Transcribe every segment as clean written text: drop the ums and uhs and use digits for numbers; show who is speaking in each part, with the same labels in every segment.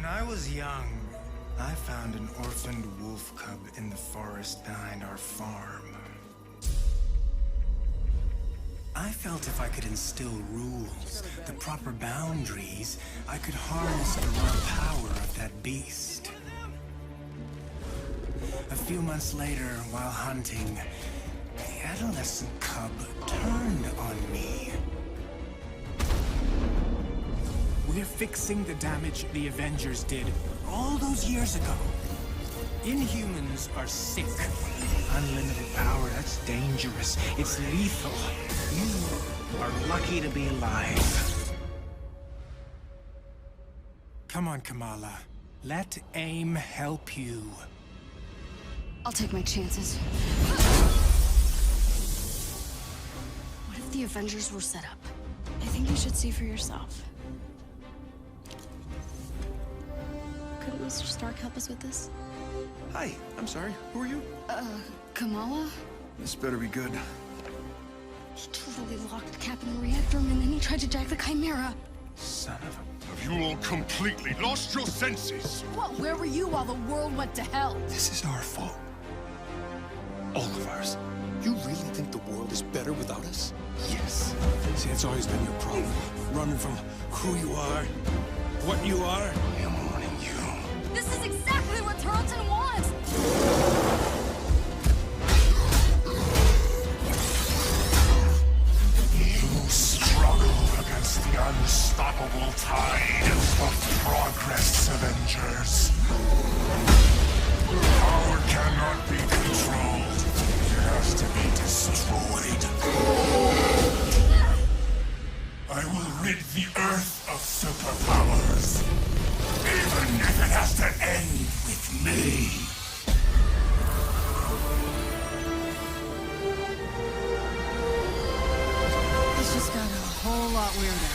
Speaker 1: When I was young, I found an orphaned wolf cub in the forest behind our farm. I felt if I could instill rules, the proper boundaries, I could harness the raw power of that beast. A few months later, while hunting, the adolescent cub turned on me.
Speaker 2: We're fixing the damage the Avengers did all those years ago. Inhumans are sick.
Speaker 1: Unlimited power, that's dangerous. It's lethal. You are lucky to be alive.
Speaker 2: Come on, Kamala. Let AIM help you.
Speaker 3: I'll take my chances. What if the Avengers were set up? I think you should see for yourself. Couldn't Mr. Stark help us with this?
Speaker 4: Hi, I'm sorry. Who are you?
Speaker 3: Kamala?
Speaker 4: This better be good.
Speaker 3: He totally locked Cap in the reactor room and then he tried to jack the Chimera.
Speaker 1: Son of a...
Speaker 5: Have you all completely lost your senses?
Speaker 3: What? Where were you while the world went to hell?
Speaker 4: This is our fault. All of ours. You really think the world is better without us? Yes. See, it's always been your problem. Running from who you are, what you are. I'm warning you.
Speaker 3: This is exactly what Tarleton wants!
Speaker 5: You struggle against the unstoppable tide of progress, Avengers. Power cannot be controlled. It has to be destroyed. I will rid the Earth of superpowers. Even if it has to end with me.
Speaker 3: This just got a whole lot weirder.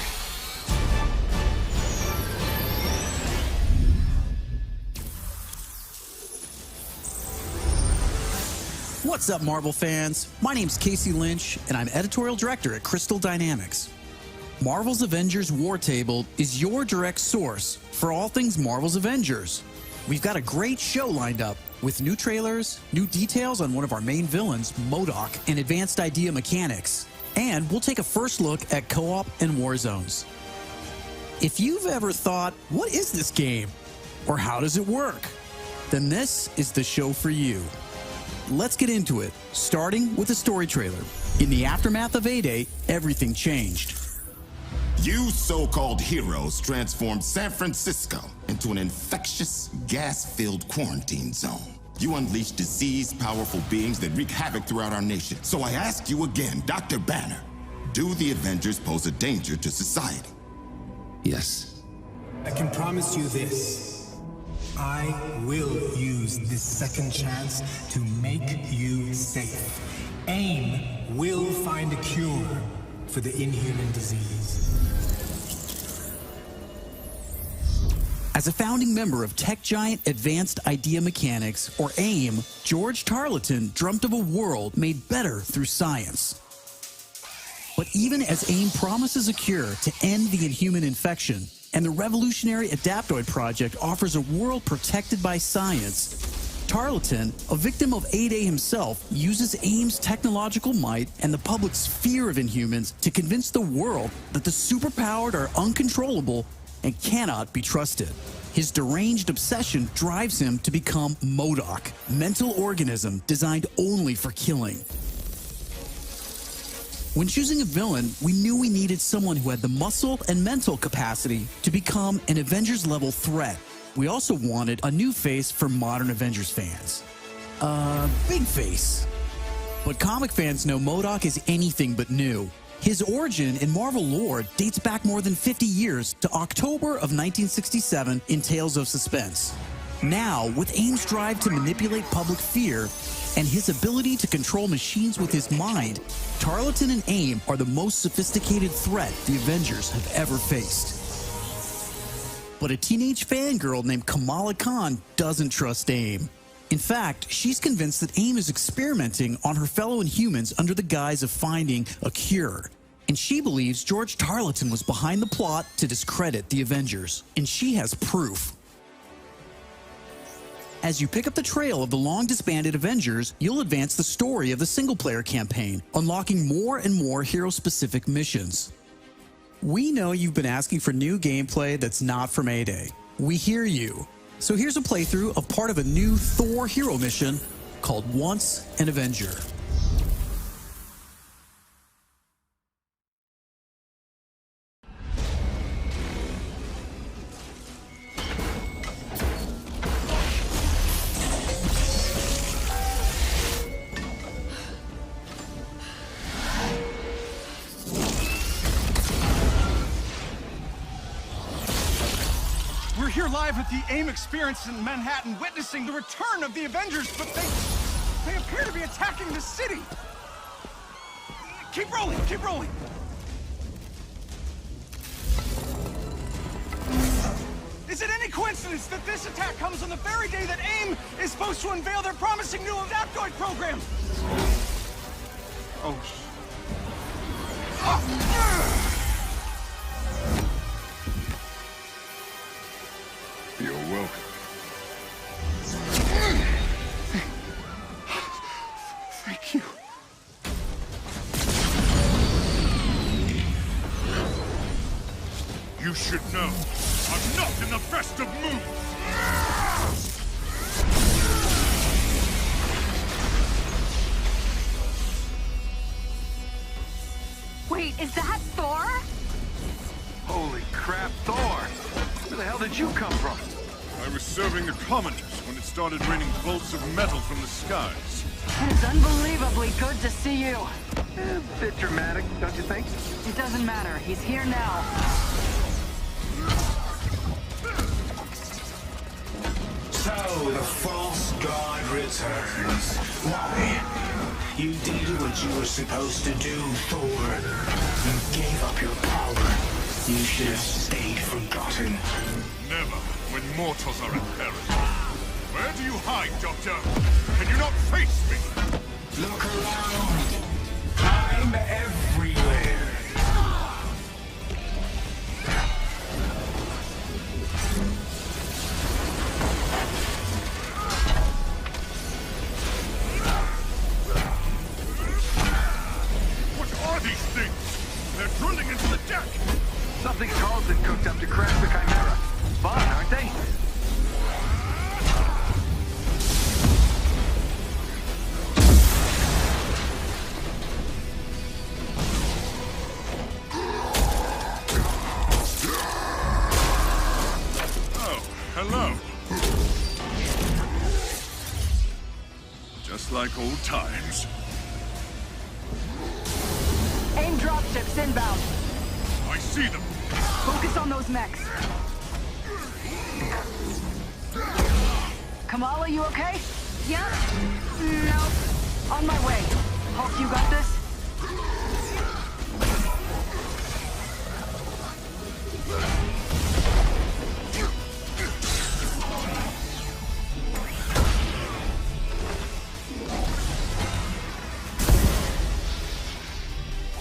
Speaker 6: What's up, Marvel fans? My name's Casey Lynch, and I'm editorial director at Crystal Dynamics. Marvel's Avengers War Table is your direct source for all things Marvel's Avengers. We've got a great show lined up with new trailers, new details on one of our main villains, MODOK, and advanced idea mechanics. And we'll take a first look at co-op and war zones. If you've ever thought, what is this game? Or how does it work? Then this is the show for you. Let's get into it, starting with a story trailer. In the aftermath of A-Day, everything changed.
Speaker 7: You so-called heroes transformed San Francisco into an infectious, gas-filled quarantine zone. You unleashed diseased, powerful beings that wreak havoc throughout our nation. So I ask you again, Dr. Banner, do the Avengers pose a danger to society?
Speaker 4: Yes.
Speaker 1: I can promise you this. I will use this second chance to make you safe. AIM will find a cure for the inhuman disease.
Speaker 6: As a founding member of tech giant Advanced Idea Mechanics, or AIM, George Tarleton dreamt of a world made better through science. But even as AIM promises a cure to end the inhuman infection, and the revolutionary Adaptoid project offers a world protected by science, Tarleton, a victim of A-Day himself, uses AIM's technological might and the public's fear of Inhumans to convince the world that the superpowered are uncontrollable and cannot be trusted. His deranged obsession drives him to become MODOK, mental organism designed only for killing. When choosing a villain, we knew we needed someone who had the muscle and mental capacity to become an Avengers-level threat. We also wanted a new face for modern Avengers fans. Big face. But comic fans know MODOK is anything but new. His origin in Marvel lore dates back more than 50 years to October of 1967 in Tales of Suspense. Now, with AIM's drive to manipulate public fear and his ability to control machines with his mind, Tarleton and AIM are the most sophisticated threat the Avengers have ever faced. But a teenage fangirl named Kamala Khan doesn't trust AIM. In fact, she's convinced that AIM is experimenting on her fellow Inhumans under the guise of finding a cure. And she believes George Tarleton was behind the plot to discredit the Avengers. And she has proof. As you pick up the trail of the long-disbanded Avengers, you'll advance the story of the single-player campaign, unlocking more and more hero-specific missions. We know you've been asking for new gameplay that's not from A-Day. We hear you. So here's a playthrough of part of a new Thor hero mission called Once an Avenger.
Speaker 8: We're here live at the AIM experience in Manhattan, witnessing the return of the Avengers, but they appear to be attacking the city. Keep rolling, keep rolling. Is it any coincidence that this attack comes on the very day that AIM is supposed to unveil their promising new Adaptoid program? Oh.
Speaker 5: You're welcome.
Speaker 8: Thank you.
Speaker 5: You should know, I'm not in the best of moods!
Speaker 9: Wait, is that Thor?
Speaker 8: Holy crap, Thor! Where the hell did you come from?
Speaker 5: I was serving the commoners when it started raining bolts of metal from the skies.
Speaker 9: It is unbelievably good to see you.
Speaker 8: A bit dramatic, don't you think?
Speaker 9: It doesn't matter. He's here now.
Speaker 1: So, the false god returns. Why? You did what you were supposed to do, Thor. You gave up your power. You should have stayed forgotten.
Speaker 5: Never, when mortals are in peril. Where do you hide, Doctor? Can you not face me?
Speaker 1: Look around. I'm everywhere.
Speaker 5: What are these things? They're drilling into the deck!
Speaker 8: Something Carlson cooked up to crash the Chimera. Fun, aren't they?
Speaker 5: Oh, hello. Just like old times.
Speaker 9: AIM dropships inbound.
Speaker 5: I see them.
Speaker 9: Focus on those mechs. Kamala, you okay? Yeah? No. On my way. Hulk, you got this?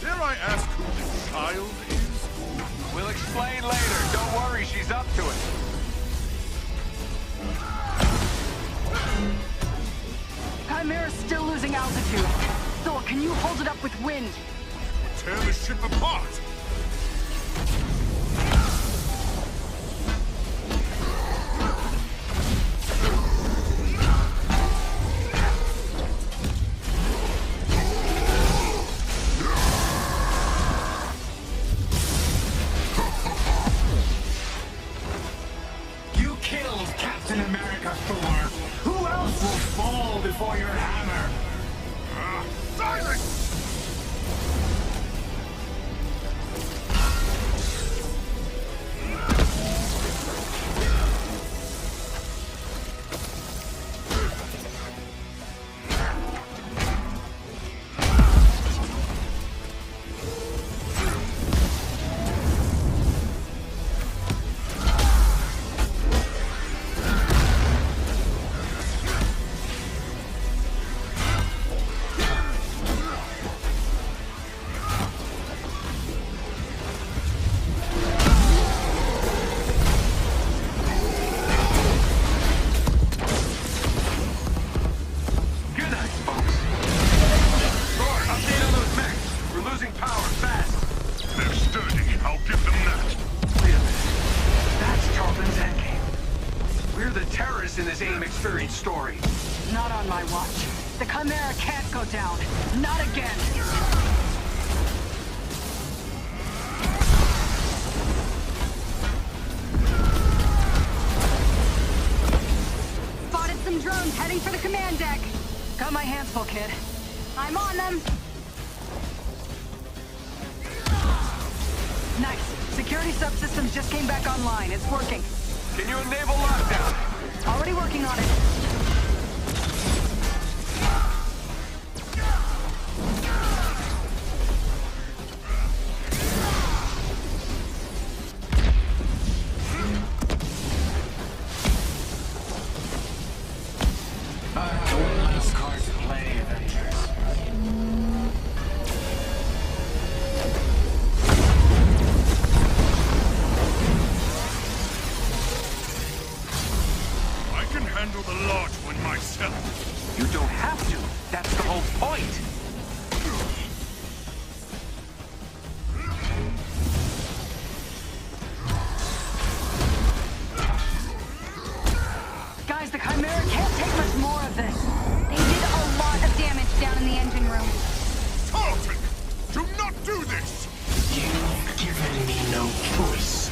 Speaker 5: Dare I ask who this child is?
Speaker 8: We'll explain later. Don't worry, she's up to it.
Speaker 9: Chimera's still losing altitude. Thor, can you hold it up with wind?
Speaker 5: Tear the ship apart!
Speaker 1: You killed Captain America, Thor. Who else will fall before your hammer?
Speaker 5: Silence!
Speaker 10: the terrorists in this AIM experience story.
Speaker 9: Not on my watch. The Chimera can't go down. Not again.
Speaker 3: Spotted some drones heading for the command deck.
Speaker 9: Got my hands full, kid.
Speaker 3: I'm on them.
Speaker 9: Nice. Security subsystems just came back online. It's working.
Speaker 10: Can you enable lockdown?
Speaker 9: Already working on it.
Speaker 2: Nice card to play, Avengers.
Speaker 5: I can handle the large one myself.
Speaker 10: You don't have to. That's the whole point.
Speaker 9: Guys, the Chimera can't take much more of this.
Speaker 3: They did a lot of damage down in the engine room.
Speaker 5: Tarleton, do not do this!
Speaker 2: You've given me no choice.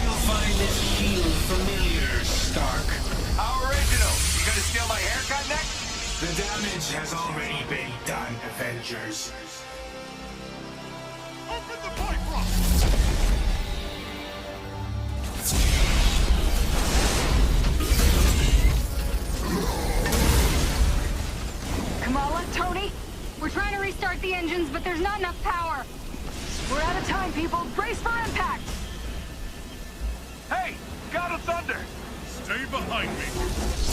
Speaker 2: You'll find this shield familiar, Stark.
Speaker 10: How original. You gonna steal my haircut next?
Speaker 2: The damage has already been done, Avengers.
Speaker 5: Open the pipe rock!
Speaker 3: Kamala, Tony, we're trying to restart the engines, but there's not enough power.
Speaker 9: We're out of time, people. Brace for impact.
Speaker 10: Hey, God of Thunder.
Speaker 5: Stay behind me.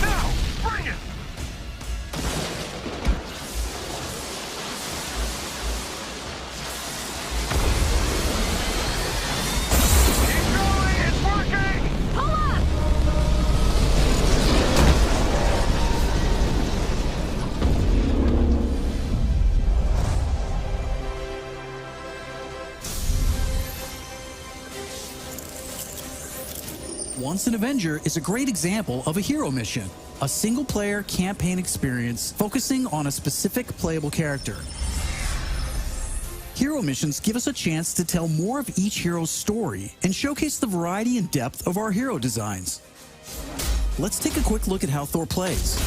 Speaker 10: Now, bring it. Keep going, it's working.
Speaker 3: Pull up!
Speaker 6: Once an Avenger is a great example of a hero mission, a single-player campaign experience focusing on a specific playable character. Hero missions give us a chance to tell more of each hero's story and showcase the variety and depth of our hero designs. Let's take a quick look at how Thor plays.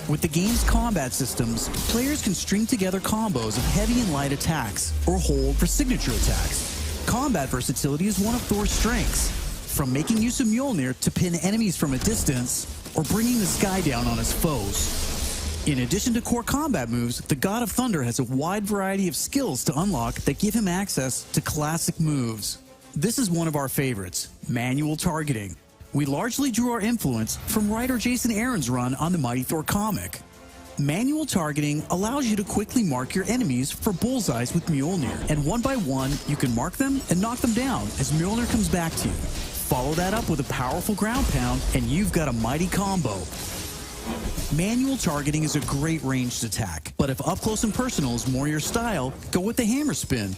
Speaker 6: With the game's combat systems, players can string together combos of heavy and light attacks, or hold for signature attacks. Combat versatility is one of Thor's strengths, from making use of Mjolnir to pin enemies from a distance, or bringing the sky down on his foes. In addition to core combat moves, the God of Thunder has a wide variety of skills to unlock that give him access to classic moves. This is one of our favorites, manual targeting. We largely drew our influence from writer Jason Aaron's run on the Mighty Thor comic. Manual targeting allows you to quickly mark your enemies for bullseyes with Mjolnir, and one by one, you can mark them and knock them down as Mjolnir comes back to you. Follow that up with a powerful ground pound, and you've got a mighty combo. Manual targeting is a great ranged attack, but if up close and personal is more your style, go with the hammer spin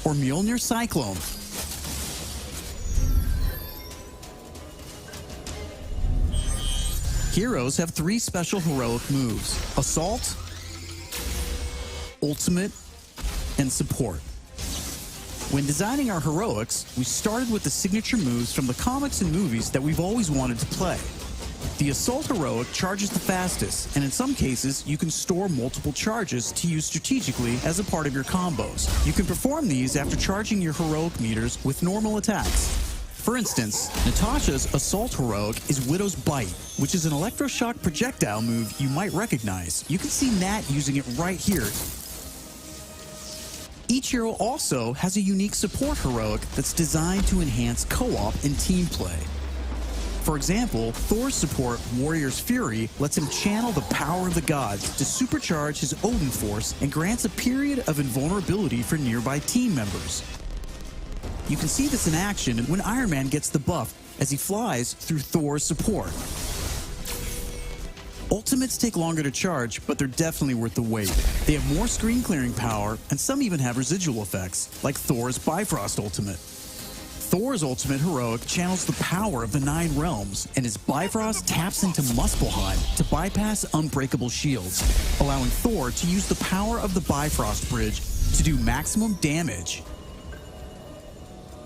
Speaker 6: or Mjolnir Cyclone. Heroes have 3 special heroic moves: Assault, Ultimate, and Support. When designing our heroics, we started with the signature moves from the comics and movies that we've always wanted to play. The Assault heroic charges the fastest, and in some cases, you can store multiple charges to use strategically as a part of your combos. You can perform these after charging your heroic meters with normal attacks. For instance, Natasha's Assault heroic is Widow's Bite, which is an electroshock projectile move you might recognize. You can see Nat using it right here. Each hero also has a unique support heroic that's designed to enhance co-op and team play. For example, Thor's support, Warrior's Fury, lets him channel the power of the gods to supercharge his Odin force and grants a period of invulnerability for nearby team members. You can see this in action when Iron Man gets the buff as he flies through Thor's support. Ultimates take longer to charge, but they're definitely worth the wait. They have more screen clearing power, and some even have residual effects, like Thor's Bifrost Ultimate. Thor's Ultimate Heroic channels the power of the 9 realms, and his Bifrost taps into Muspelheim to bypass unbreakable shields, allowing Thor to use the power of the Bifrost Bridge to do maximum damage.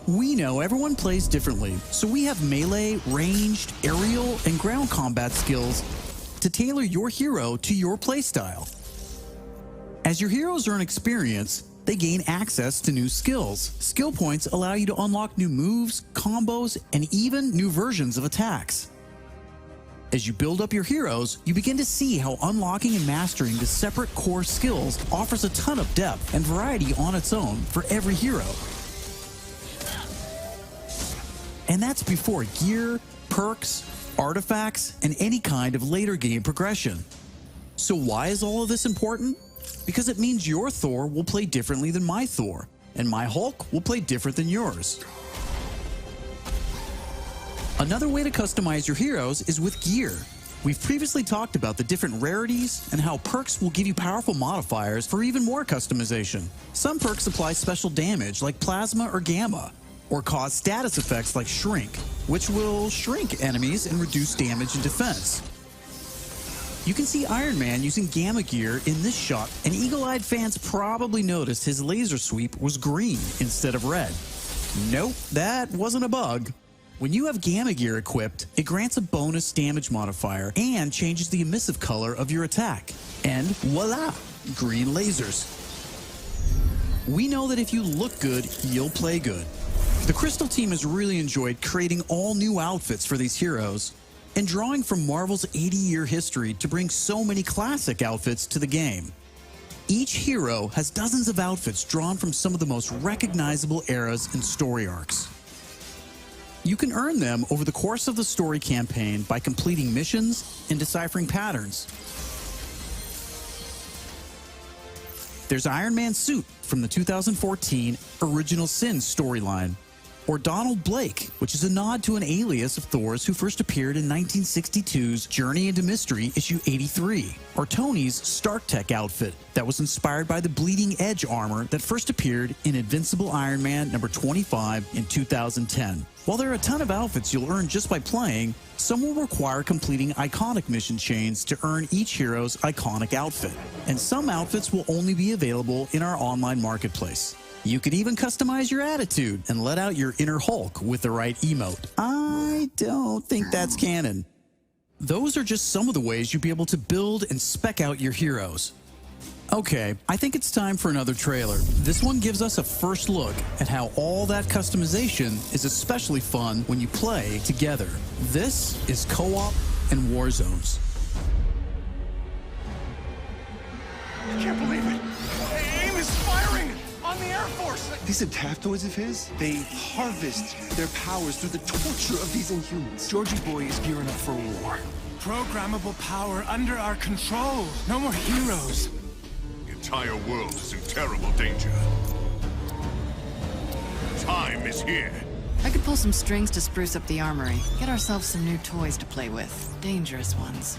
Speaker 6: We know everyone plays differently, so we have melee, ranged, aerial, and ground combat skills to tailor your hero to your playstyle. As your heroes earn experience, they gain access to new skills. Skill points allow you to unlock new moves, combos, and even new versions of attacks. As you build up your heroes, you begin to see how unlocking and mastering the separate core skills offers a ton of depth and variety on its own for every hero. And that's before gear, perks, artifacts, and any kind of later game progression. So why is all of this important? Because it means your Thor will play differently than my Thor, and my Hulk will play different than yours. Another way to customize your heroes is with gear. We've previously talked about the different rarities and how perks will give you powerful modifiers for even more customization. Some perks apply special damage like plasma or gamma, or cause status effects like shrink, which will shrink enemies and reduce damage and defense. You can see Iron Man using gamma gear in this shot, and eagle-eyed fans probably noticed his laser sweep was green instead of red. Nope, that wasn't a bug. When you have gamma gear equipped, it grants a bonus damage modifier and changes the emissive color of your attack. And voila, green lasers. We know that if you look good, you'll play good. The Crystal team has really enjoyed creating all new outfits for these heroes and drawing from Marvel's 80-year history to bring so many classic outfits to the game. Each hero has dozens of outfits drawn from some of the most recognizable eras and story arcs. You can earn them over the course of the story campaign by completing missions and deciphering patterns. There's Iron Man's suit from the 2014 Original Sin storyline, or Donald Blake, which is a nod to an alias of Thor's who first appeared in 1962's Journey into Mystery issue 83, or Tony's Stark Tech outfit that was inspired by the Bleeding Edge armor that first appeared in Invincible Iron Man number 25 in 2010. While there are a ton of outfits you'll earn just by playing, some will require completing iconic mission chains to earn each hero's iconic outfit, and some outfits will only be available in our online marketplace. You can even customize your attitude and let out your inner Hulk with the right emote. I don't think that's canon. Those are just some of the ways you'll be able to build and spec out your heroes. Okay, I think it's time for another trailer. This one gives us a first look at how all that customization is especially fun when you play together. This is Co-op and War Zones.
Speaker 8: I can't believe it! AIM is firing on the Air Force!
Speaker 4: These adaptoids of his, they harvest their powers through the torture of these Inhumans. Georgie Boy is gearing up for a war.
Speaker 2: Programmable power under our control. No more heroes.
Speaker 5: The entire world is in terrible danger. Time is here.
Speaker 11: I could pull some strings to spruce up the armory. Get ourselves some new toys to play with. Dangerous ones.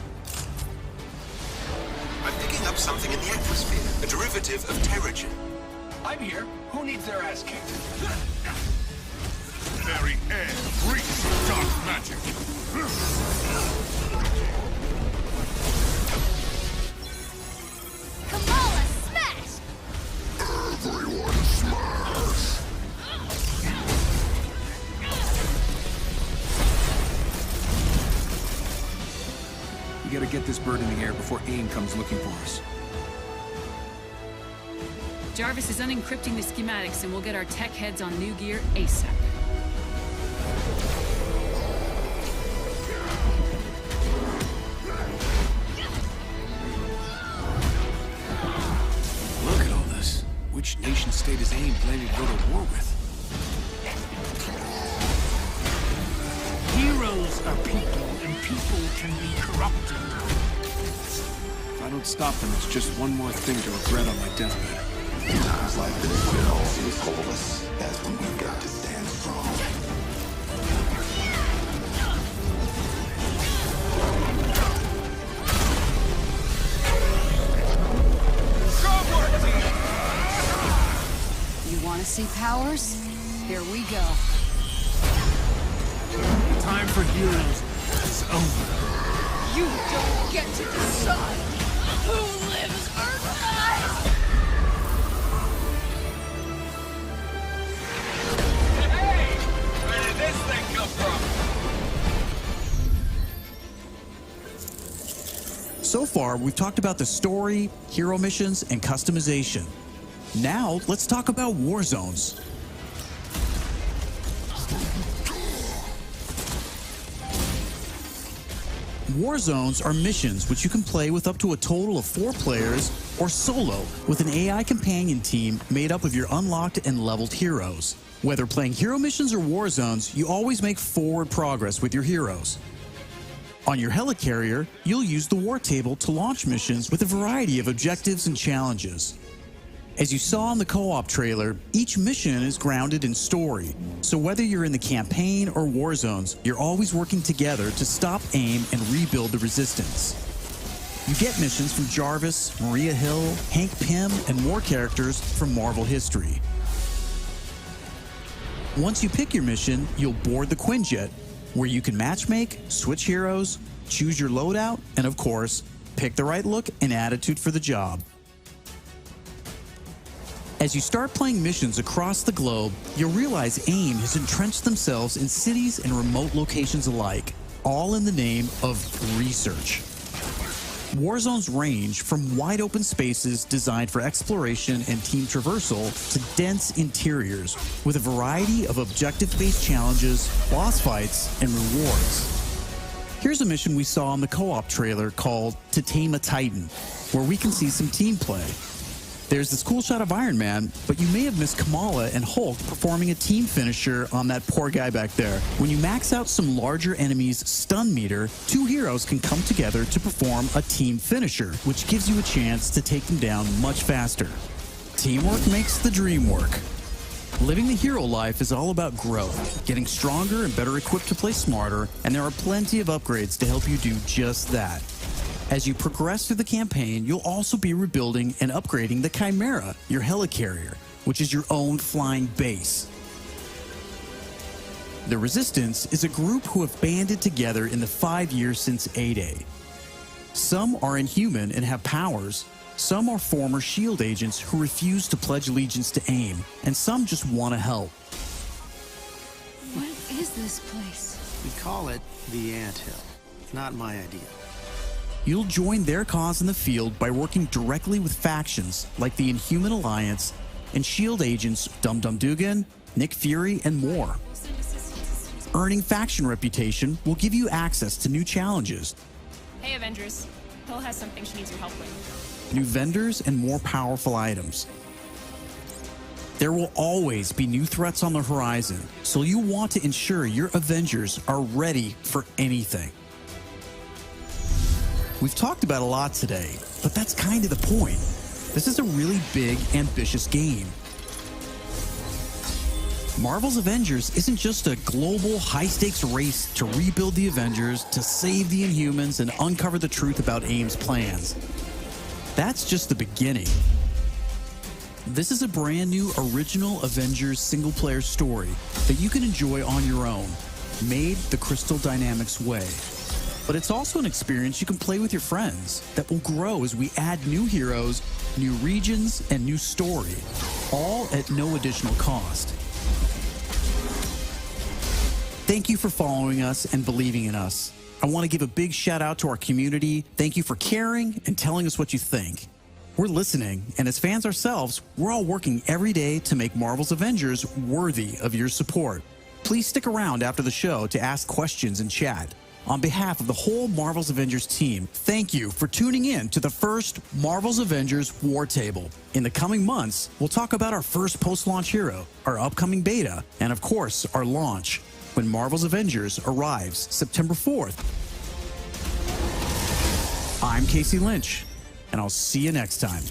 Speaker 12: I'm picking up something in the atmosphere, a derivative of Terrigen.
Speaker 10: I'm here. Who needs their ass kicked?
Speaker 5: Very air breathes of dark magic.
Speaker 13: Kamala, smash!
Speaker 5: Everyone smash!
Speaker 4: We gotta get this bird in the air before AIM comes looking for us.
Speaker 14: Jarvis is unencrypting the schematics and we'll get our tech heads on new gear ASAP.
Speaker 4: Look at all this. Which nation state is AIM planning to go to war with?
Speaker 2: Heroes are people, and people can be corrupted.
Speaker 4: If I don't stop them, it's just one more thing to regret on my deathbed.
Speaker 7: Times like this, when it all seems hopeless, that's when we've got to stand strong.
Speaker 9: You want to see powers? Here we go.
Speaker 2: Time for heroes is over.
Speaker 3: You don't get to decide who lives or dies!
Speaker 10: Hey! Where did this thing come from?
Speaker 6: So far, we've talked about the story, hero missions, and customization. Now, let's talk about war zones. War zones are missions which you can play with up to a total of 4 players or solo with an AI companion team made up of your unlocked and leveled heroes. Whether playing hero missions or war zones, you always make forward progress with your heroes. On your helicarrier, you'll use the war table to launch missions with a variety of objectives and challenges. As you saw in the co-op trailer, each mission is grounded in story, so whether you're in the campaign or war zones, you're always working together to stop AIM and rebuild the resistance. You get missions from Jarvis, Maria Hill, Hank Pym, and more characters from Marvel history. Once you pick your mission, you'll board the Quinjet, where you can matchmake, switch heroes, choose your loadout, and of course, pick the right look and attitude for the job. As you start playing missions across the globe, you'll realize AIM has entrenched themselves in cities and remote locations alike, all in the name of research. War zones range from wide open spaces designed for exploration and team traversal to dense interiors with a variety of objective-based challenges, boss fights, and rewards. Here's a mission we saw in the co-op trailer called To Tame a Titan, where we can see some team play. There's this cool shot of Iron Man, but you may have missed Kamala and Hulk performing a team finisher on that poor guy back there. When you max out some larger enemies' stun meter, 2 heroes can come together to perform a team finisher, which gives you a chance to take them down much faster. Teamwork makes the dream work. Living the hero life is all about growth, getting stronger and better equipped to play smarter, and there are plenty of upgrades to help you do just that. As you progress through the campaign, you'll also be rebuilding and upgrading the Chimera, your helicarrier, which is your own flying base. The Resistance is a group who have banded together in the 5 years since A-Day. Some are inhuman and have powers, some are former SHIELD agents who refuse to pledge allegiance to AIM, and some just want to help.
Speaker 3: What is this place?
Speaker 13: We call it the Anthill. Not my idea.
Speaker 6: You'll join their cause in the field by working directly with factions like the Inhuman Alliance and SHIELD agents Dum Dum Dugan, Nick Fury, and more. Earning faction reputation will give you access to new challenges,
Speaker 15: Hey, Avengers. Hill has something she needs your help with.
Speaker 6: new vendors, and more powerful items. There will always be new threats on the horizon, so you want to ensure your Avengers are ready for anything. We've talked about a lot today, but that's kind of the point. This is a really big, ambitious game. Marvel's Avengers isn't just a global, high-stakes race to rebuild the Avengers, to save the Inhumans, and uncover the truth about AIM's plans. That's just the beginning. This is a brand new original Avengers single-player story that you can enjoy on your own, made the Crystal Dynamics way. But it's also an experience you can play with your friends that will grow as we add new heroes, new regions, and new story, all at no additional cost. Thank you for following us and believing in us. I want to give a big shout out to our community. Thank you for caring and telling us what you think. We're listening, and as fans ourselves, we're all working every day to make Marvel's Avengers worthy of your support. Please stick around after the show to ask questions and chat. On behalf of the whole Marvel's Avengers team, thank you for tuning in to the first Marvel's Avengers War Table. In the coming months, we'll talk about our first post-launch hero, our upcoming beta, and of course, our launch, when Marvel's Avengers arrives September 4th. I'm Casey Lynch, and I'll see you next time.